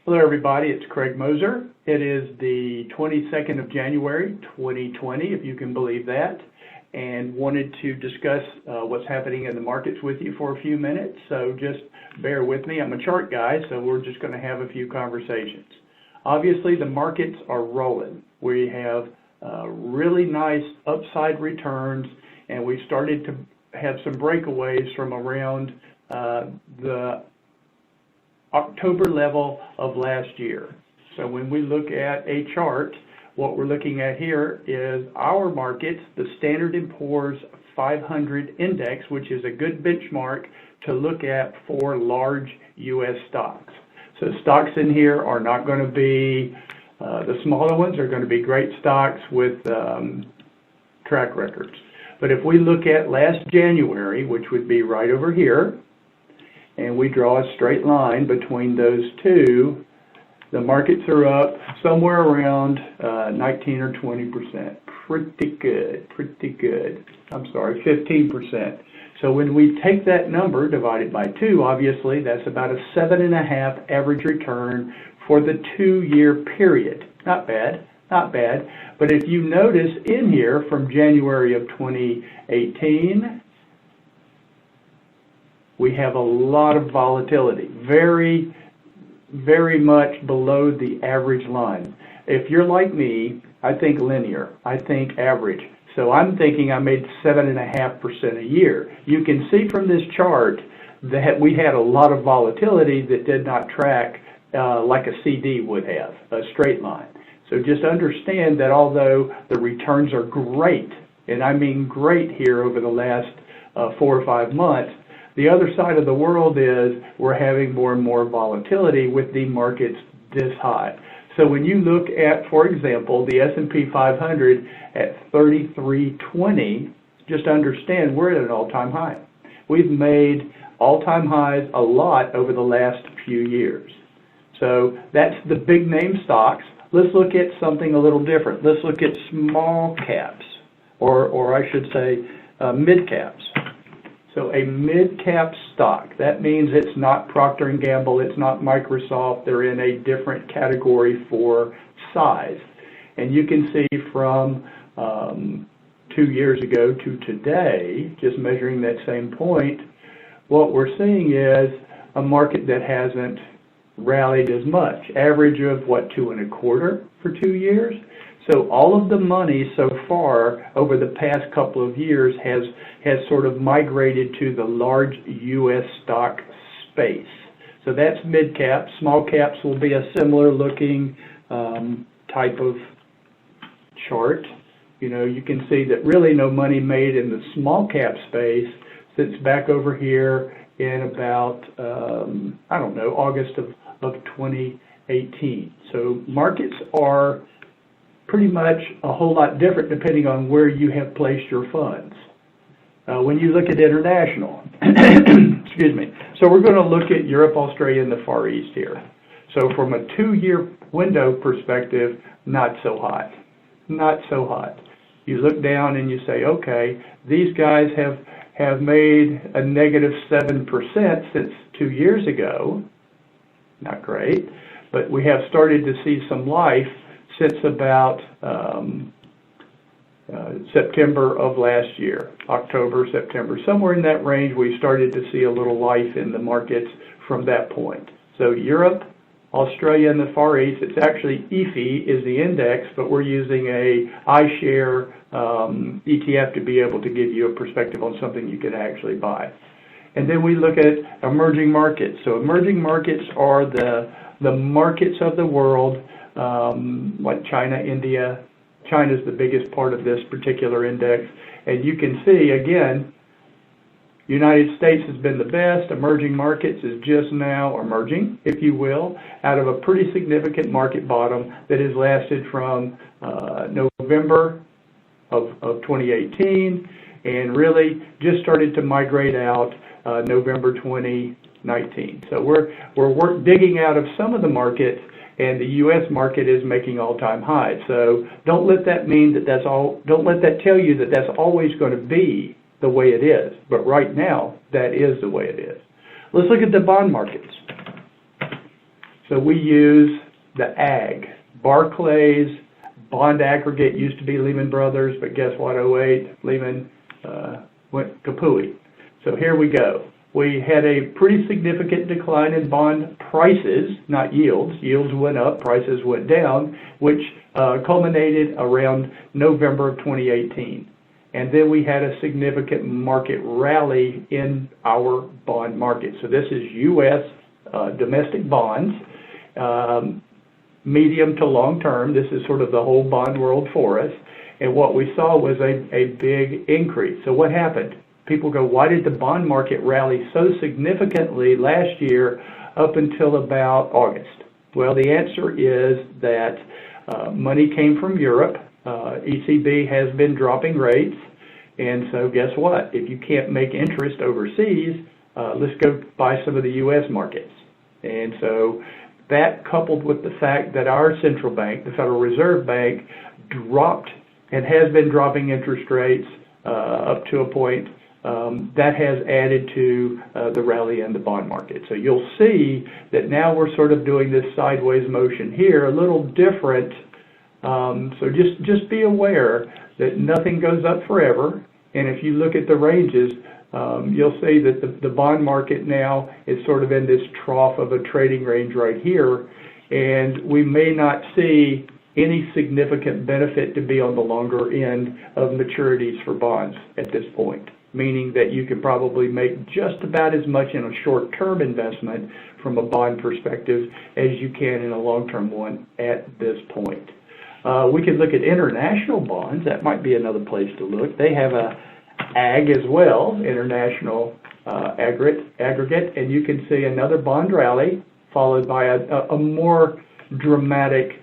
Hello everybody, it's Craig Moser. It is the 22nd of January 2020, if you can believe that, and wanted to discuss what's happening in the markets with you for a few minutes, so just bear with me. I'm a chart guy, so we're just going to have a few conversations. Obviously, the markets are rolling. We have really nice upside returns, and we've started to have some breakaways from around the October level of last year. So when we look at a chart, what we're looking at here is our markets, the Standard & Poor's 500 index, which is a good benchmark to look at for large U.S. stocks. So stocks in here are not going to be, the smaller ones are going to be great stocks with track records. But if we look at last January, which would be right over here, and we draw a straight line between those two, the markets are up somewhere around 19 or 20%. Pretty good. I'm sorry, 15%. So when we take that number divided by 2, obviously, that's about a 7.5 average return for the 2-year period. Not bad. But if you notice in here from January of 2018, we have a lot of volatility, very much below the average line. If you're like me, I think linear, I think average. So I'm thinking I made 7.5% a year. You can see from this chart that we had a lot of volatility that did not track like a CD would have, a straight line. So just understand that although the returns are great, and I mean great here over the last 4 or 5 months, the other side of the world is we're having more and more volatility with the markets this high. So when you look at, for example, the S&P 500 at 3320, just understand we're at an all-time high. We've made all-time highs a lot over the last few years. So that's the big name stocks. Let's look at something a little different. Let's look at small caps, or I should say mid caps. So a mid-cap stock, that means it's not Procter Gamble, it's not Microsoft, they're in a different category for size. And you can see from 2 years ago to today, just measuring that same point, what we're seeing is a market that hasn't rallied as much. Average of, what, 2.25 for 2 years? So all of the money so far over the past couple of years has sort of migrated to the large U.S. stock space. So that's mid-cap. Small caps will be a similar looking type of chart. You know, you can see that really no money made in the small cap space since back over here in about, I don't know, August of 2018. So markets are pretty much a whole lot different depending on where you have placed your funds. When you look at international, excuse me, so we're going to look at Europe, Australia, and the Far East here. So from a 2-year window perspective, not so hot. You look down and you say, okay, these guys have made a negative 7% since 2 years ago. Not great, but we have started to see some life since about September of last year, October, September. Somewhere in that range, we started to see a little life in the markets from that point. So Europe, Australia, and the Far East, it's actually EFI is the index, but we're using a iShare ETF to be able to give you a perspective on something you could actually buy. And then we look at emerging markets. So emerging markets are the markets of the world, like China, India. China's the biggest part of this particular index. And you can see, again, United States has been the best. Emerging markets is just now emerging, if you will, out of a pretty significant market bottom that has lasted from November of 2018 and really just started to migrate out November 2019. So we're digging out of some of the markets, and the U.S. market is making all-time highs. So don't let that mean that that's all. Don't let that tell you that that's always going to be the way it is. But right now, that is the way it is. Let's look at the bond markets. So we use the AG. Barclays, bond aggregate used to be Lehman Brothers, but guess what, '08, Lehman went kapooey. So here we go. We had a pretty significant decline in bond prices, not yields. Yields went up, prices went down, which culminated around November of 2018. And then we had a significant market rally in our bond market. So this is U.S. Domestic bonds, medium to long term. This is sort of the whole bond world for us. And what we saw was a big increase. So what happened? People go, why did the bond market rally so significantly last year up until about August? Well, the answer is that money came from Europe. ECB has been dropping rates. And so guess what? If you can't make interest overseas, let's go buy some of the U.S. markets. And so that, coupled with the fact that our central bank, the Federal Reserve Bank, dropped and has been dropping interest rates up to a point, that has added to the rally in the bond market. So you'll see that now we're sort of doing this sideways motion here, a little different. So just be aware that nothing goes up forever. And if you look at the ranges, you'll see that the bond market now is sort of in this trough of a trading range right here. And we may not see any significant benefit to be on the longer end of maturities for bonds at this point, meaning that you can probably make just about as much in a short-term investment from a bond perspective as you can in a long-term one at this point. We could look at international bonds. That might be another place to look. They have a AG as well, international aggregate, and you can see another bond rally followed by a more dramatic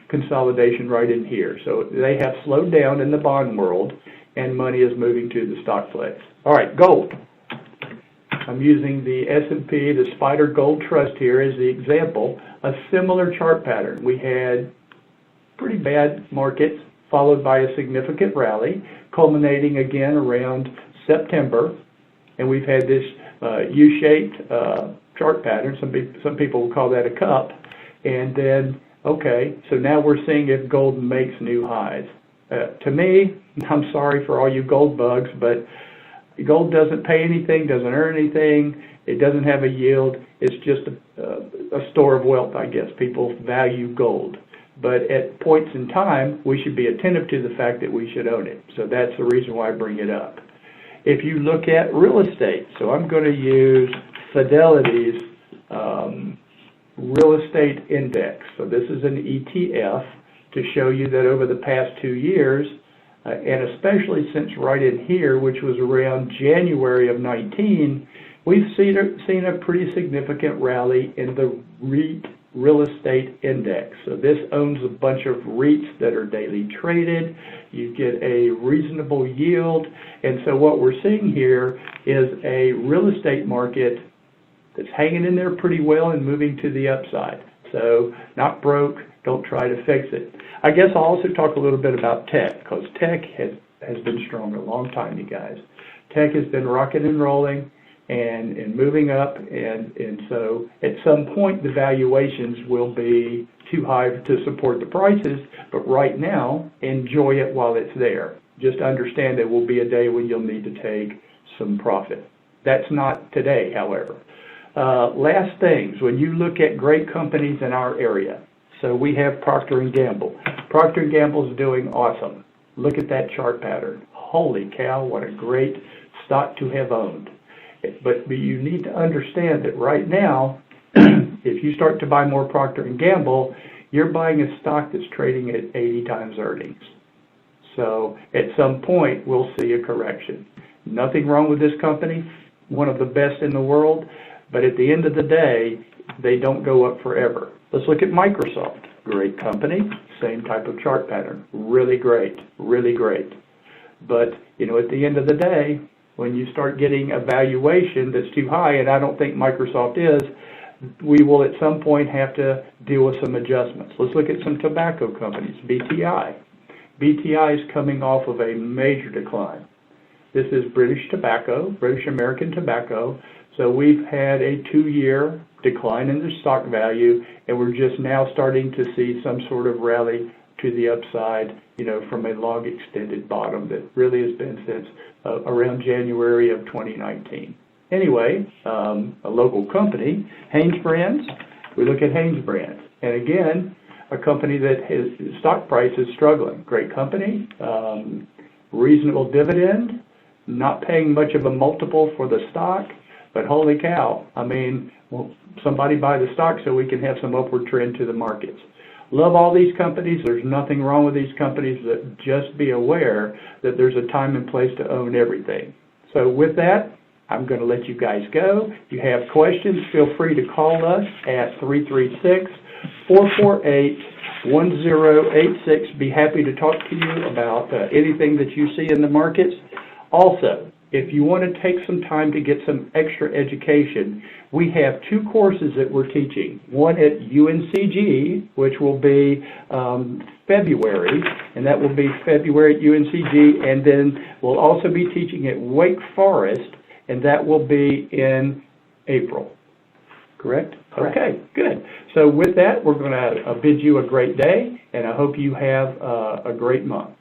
consolidation right in here. So they have slowed down in the bond world, and money is moving to the stock place. All right, gold. I'm using the S&P, the Spider Gold Trust here as the example, a similar chart pattern. We had pretty bad markets followed by a significant rally, culminating again around September, and we've had this U-shaped chart pattern. Some people will call that a cup, and then, okay, so now we're seeing if gold makes new highs. To me, I'm sorry for all you gold bugs, but gold doesn't pay anything, doesn't earn anything, it doesn't have a yield. It's just a store of wealth, I guess. People value gold. But at points in time, we should be attentive to the fact that we should own it. So that's the reason why I bring it up. If you look at real estate, so I'm going to use Fidelity's real estate index. So this is an ETF to show you that over the past 2 years, and especially since right in here, which was around January of 19, we've seen a pretty significant rally in the REIT real estate index. So this owns a bunch of REITs that are daily traded. You get a reasonable yield. And so what we're seeing here is a real estate market that's hanging in there pretty well and moving to the upside. So not broke, don't try to fix it. I guess I'll also talk a little bit about tech, because tech has been strong a long time, you guys. Tech has been rocking and rolling and moving up, and so at some point the valuations will be too high to support the prices, but right now, enjoy it while it's there. Just understand there will be a day when you'll need to take some profit. That's not today, however. Last things, when you look at great companies in our area, so we have Procter Gamble. Procter Gamble's doing awesome. Look at that chart pattern. Holy cow, what a great stock to have owned. But you need to understand that right now, if you start to buy more Procter & Gamble, you're buying a stock that's trading at 80 times earnings. So at some point, we'll see a correction. Nothing wrong with this company, one of the best in the world, but at the end of the day, they don't go up forever. Let's look at Microsoft. Great company, same type of chart pattern. Really great, really great. But, you know, at the end of the day, when you start getting a valuation that's too high, and I don't think Microsoft is, we will at some point have to deal with some adjustments. Let's look at some tobacco companies. BTI. BTI is coming off of a major decline. This is British Tobacco, British American Tobacco, So we've had a 2-year decline in the stock value, and we're just now starting to see some sort of rally to the upside, from a long extended bottom that really has been since around January of 2019. Anyway, a local company, Hanes Brands, we look at Hanes Brands. And again, a company that his stock price is struggling. Great company, reasonable dividend, not paying much of a multiple for the stock, but holy cow, somebody buy the stock so we can have some upward trend to the markets. Love all these companies. There's nothing wrong with these companies, but just be aware that there's a time and place to own everything. So with that, I'm going to let you guys go. If you have questions, feel free to call us at 336-448-1086. Be happy to talk to you about anything that you see in the markets. Also, if you want to take some time to get some extra education, we have 2 courses that we're teaching. One at UNCG, which will be February, and that will be February at UNCG, and then we'll also be teaching at Wake Forest, and that will be in April. Correct? Correct. Okay, good. So with that, we're going to bid you a great day, and I hope you have a great month.